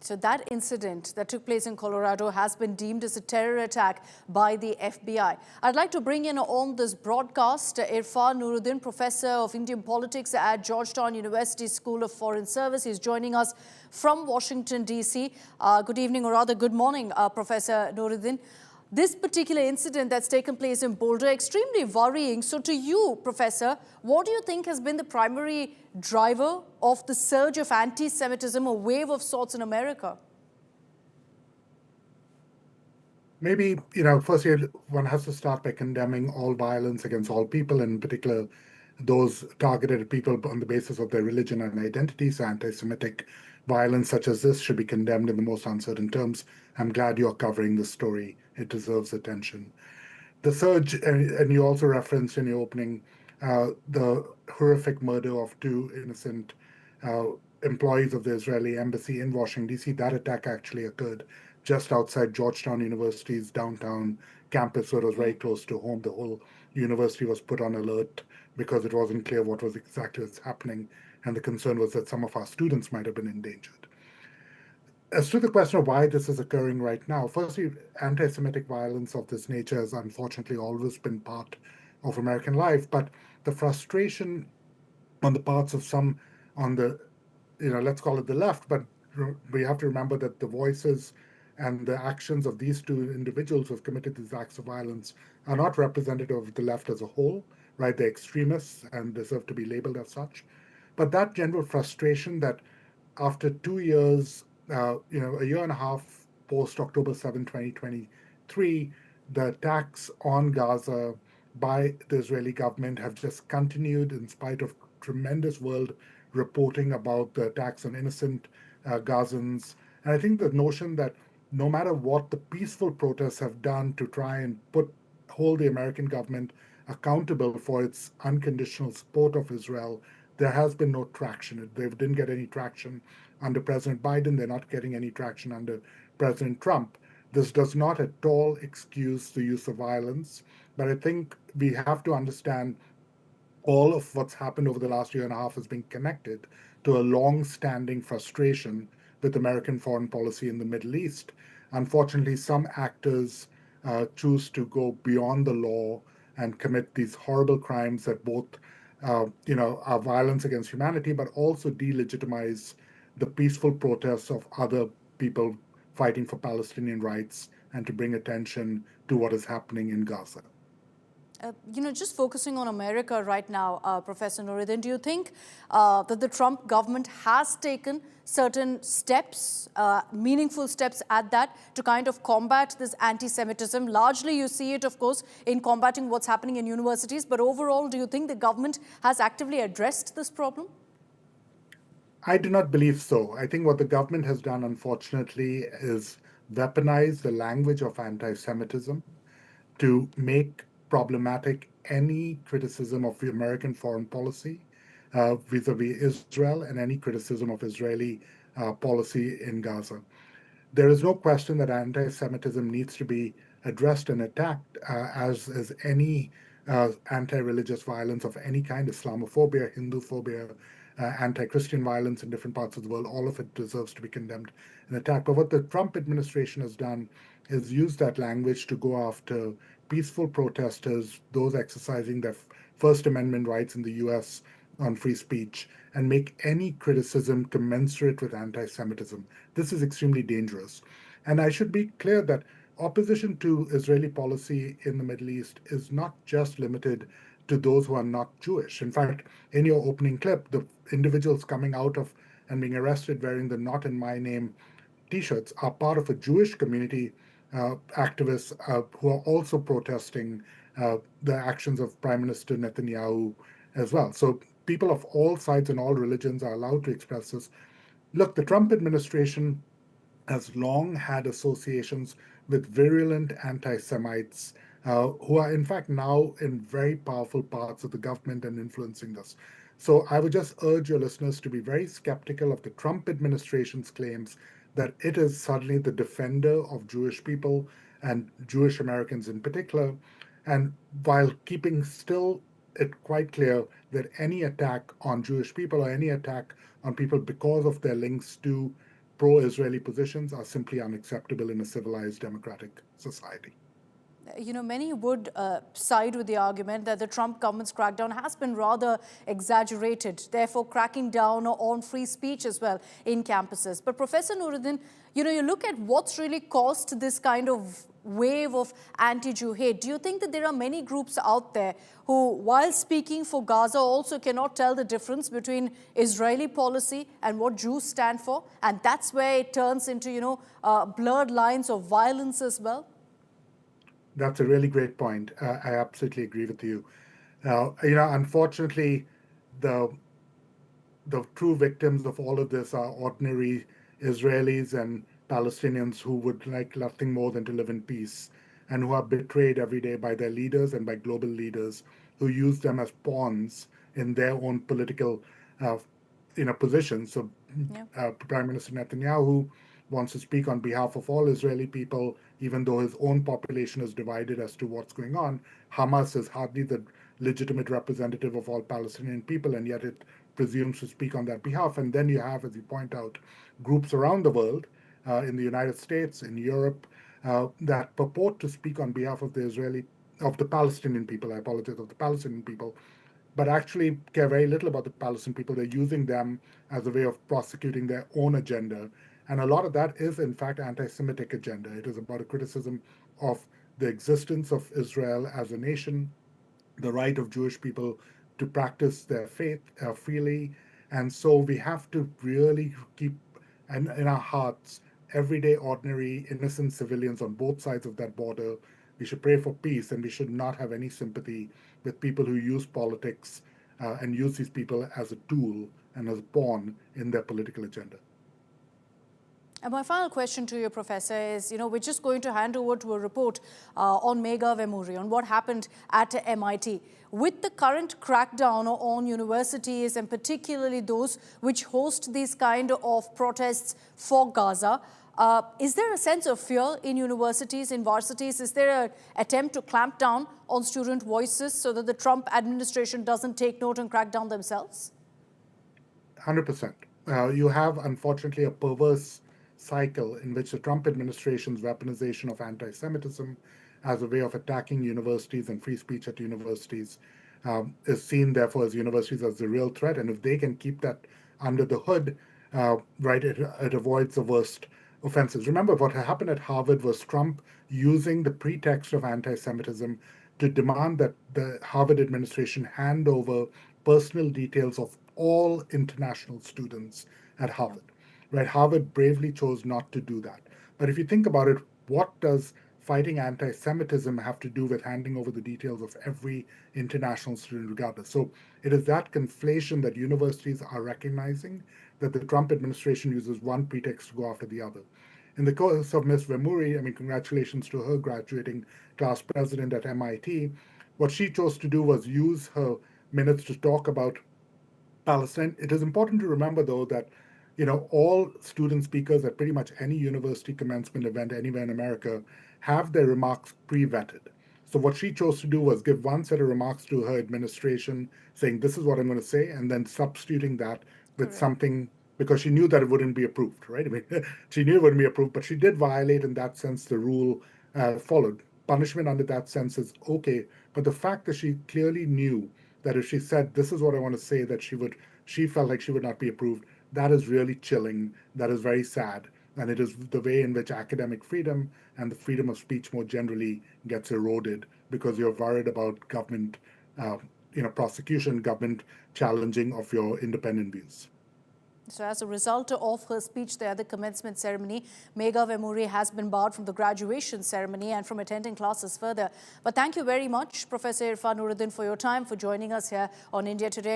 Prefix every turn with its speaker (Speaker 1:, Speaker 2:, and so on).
Speaker 1: So that incident that took place in Colorado has been deemed as a terror attack by the FBI. I'd like to bring in on this broadcast Irfan Nuruddin, professor of Indian politics at Georgetown University School of Foreign Service. He's joining us from Washington, D.C. Good evening, or rather good morning, Professor Nuruddin. This particular incident that's taken place in Boulder, extremely worrying. So to you, Professor, what do you think has been the primary driver of the surge of anti-Semitism, a wave of sorts in America?
Speaker 2: Maybe, firstly, one has to start by condemning all violence against all people, in particular, those targeted at people on the basis of their religion and identities. Anti-Semitic violence such as this should be condemned in the most uncertain terms. I'm glad you're covering this story. It deserves attention. The surge, and you also referenced in your opening the horrific murder of two innocent employees of the Israeli embassy in Washington, D.C. That attack actually occurred just outside Georgetown University's downtown campus, so it was very close to home. The whole university was put on alert because it wasn't clear what was exactly happening, and the concern was that some of our students might have been endangered. As to the question of why this is occurring right now, firstly, anti-Semitic violence of this nature has unfortunately always been part of American life, but the frustration on the parts of some on the, let's call it the left, but we have to remember that the voices and the actions of these two individuals who have committed these acts of violence are not representative of the left as a whole, right? They're extremists and deserve to be labeled as such. But that general frustration that after 2 years, a year and a half post October 7, 2023, the attacks on Gaza by the Israeli government have just continued in spite of tremendous world reporting about the attacks on innocent Gazans. And I think the notion that no matter what the peaceful protests have done to try and hold the American government accountable for its unconditional support of Israel, there has been no traction. They didn't get any traction under President Biden. They're not getting any traction under President Trump. This does not at all excuse the use of violence, but I think we have to understand all of what's happened over the last year and a half has been connected to a long-standing frustration with American foreign policy in the Middle East. Unfortunately, some actors choose to go beyond the law and commit these horrible crimes that both, are violence against humanity, but also delegitimize the peaceful protests of other people fighting for Palestinian rights and to bring attention to what is happening in Gaza.
Speaker 1: Just focusing on America right now, Professor Nuruddin, do you think that the Trump government has taken certain steps, meaningful steps at that, to kind of combat this anti-Semitism? Largely, you see it, of course, in combating what's happening in universities. But overall, do you think the government has actively addressed this problem?
Speaker 2: I do not believe so. I think what the government has done, unfortunately, is weaponize the language of anti-Semitism to make problematic any criticism of the American foreign policy vis-a-vis Israel and any criticism of Israeli policy in Gaza. There is no question that anti-Semitism needs to be addressed and attacked, as is any anti-religious violence of any kind, Islamophobia, Hinduphobia, anti-Christian violence in different parts of the world. All of it deserves to be condemned and attacked. But what the Trump administration has done is use that language to go after peaceful protesters, those exercising their First Amendment rights in the US on free speech, and make any criticism commensurate with anti-Semitism. This is extremely dangerous. And I should be clear that opposition to Israeli policy in the Middle East is not just limited to those who are not Jewish. In fact, in your opening clip, the individuals coming out of and being arrested wearing the "Not in My Name" T-shirts are part of a Jewish community, activists who are also protesting the actions of Prime Minister Netanyahu as well. So people of all sides and all religions are allowed to express this. Look, the Trump administration has long had associations with virulent anti-Semites who are in fact now in very powerful parts of the government and influencing this. So I would just urge your listeners to be very skeptical of the Trump administration's claims that it is suddenly the defender of Jewish people and Jewish Americans in particular, and while keeping still it quite clear that any attack on Jewish people or any attack on people because of their links to pro-Israeli positions are simply unacceptable in a civilized democratic society.
Speaker 1: You know, many would side with the argument that the Trump government's crackdown has been rather exaggerated, therefore cracking down on free speech as well in campuses. But Professor Nuruddin, you know, you look at what's really caused this kind of wave of anti-Jew hate. Do you think that there are many groups out there who, while speaking for Gaza, also cannot tell the difference between Israeli policy and what Jews stand for? And that's where it turns into, you know, blurred lines of violence as well?
Speaker 2: That's a really great point. I absolutely agree with you. Unfortunately, the true victims of all of this are ordinary Israelis and Palestinians who would like nothing more than to live in peace and who are betrayed every day by their leaders and by global leaders who use them as pawns in their own political positions. So Prime Minister Netanyahu wants to speak on behalf of all Israeli people, even though his own population is divided as to what's going on. Hamas is hardly the legitimate representative of all Palestinian people, and yet it presumes to speak on that behalf. And then you have, as you point out, groups around the world, in the United States, in Europe, that purport to speak on behalf of the Palestinian people, I apologize, of the Palestinian people, but actually care very little about the Palestinian people. They're using them as a way of prosecuting their own agenda. And a lot of that is, in fact, anti-Semitic agenda. It is about a criticism of the existence of Israel as a nation, the right of Jewish people to practice their faith freely. And so we have to really keep in our hearts everyday, ordinary, innocent civilians on both sides of that border. We should pray for peace, and we should not have any sympathy with people who use politics and use these people as a tool and as a pawn in their political agenda.
Speaker 1: And my final question to you, Professor, is, you know, we're just going to hand over to a report on Megha Vemuri, on what happened at MIT. With the current crackdown on universities, and particularly those which host these kind of protests for Gaza, is there a sense of fear in universities, in varsities? Is there an attempt to clamp down on student voices so that the Trump administration doesn't take note and crack down themselves?
Speaker 2: 100%. You have, unfortunately, a perverse cycle in which the Trump administration's weaponization of anti-Semitism as a way of attacking universities and free speech at universities is seen, therefore, as universities as the real threat. And if they can keep that under the hood, it avoids the worst offenses. Remember, what happened at Harvard was Trump using the pretext of anti-Semitism to demand that the Harvard administration hand over personal details of all international students at Harvard. Right? Harvard bravely chose not to do that. But if you think about it, what does fighting anti-Semitism have to do with handing over the details of every international student regardless? So it is that conflation that universities are recognizing, that the Trump administration uses one pretext to go after the other. In the case of Ms. Vemuri, I mean, congratulations to her graduating class president at MIT. What she chose to do was use her minutes to talk about Palestine. It is important to remember, though, that all student speakers at pretty much any university commencement event anywhere in America have their remarks pre-vetted. So what she chose to do was give one set of remarks to her administration, saying, this is what I'm going to say, and then substituting that with something, because she knew that it wouldn't be approved, right? I mean, she knew it wouldn't be approved, but she did violate, in that sense, the rule followed. Punishment under that sense is okay, but the fact that she clearly knew that if she said, this is what I want to say, that she felt like she would not be approved, that is really chilling. That is very sad. And it is the way in which academic freedom and the freedom of speech more generally gets eroded because you're worried about government, prosecution, government challenging of your independent views.
Speaker 1: So as a result of her speech there at the commencement ceremony, Megha Vemuri has been barred from the graduation ceremony and from attending classes further. But thank you very much, Professor Irfan Nuruddin, for your time, for joining us here on India Today.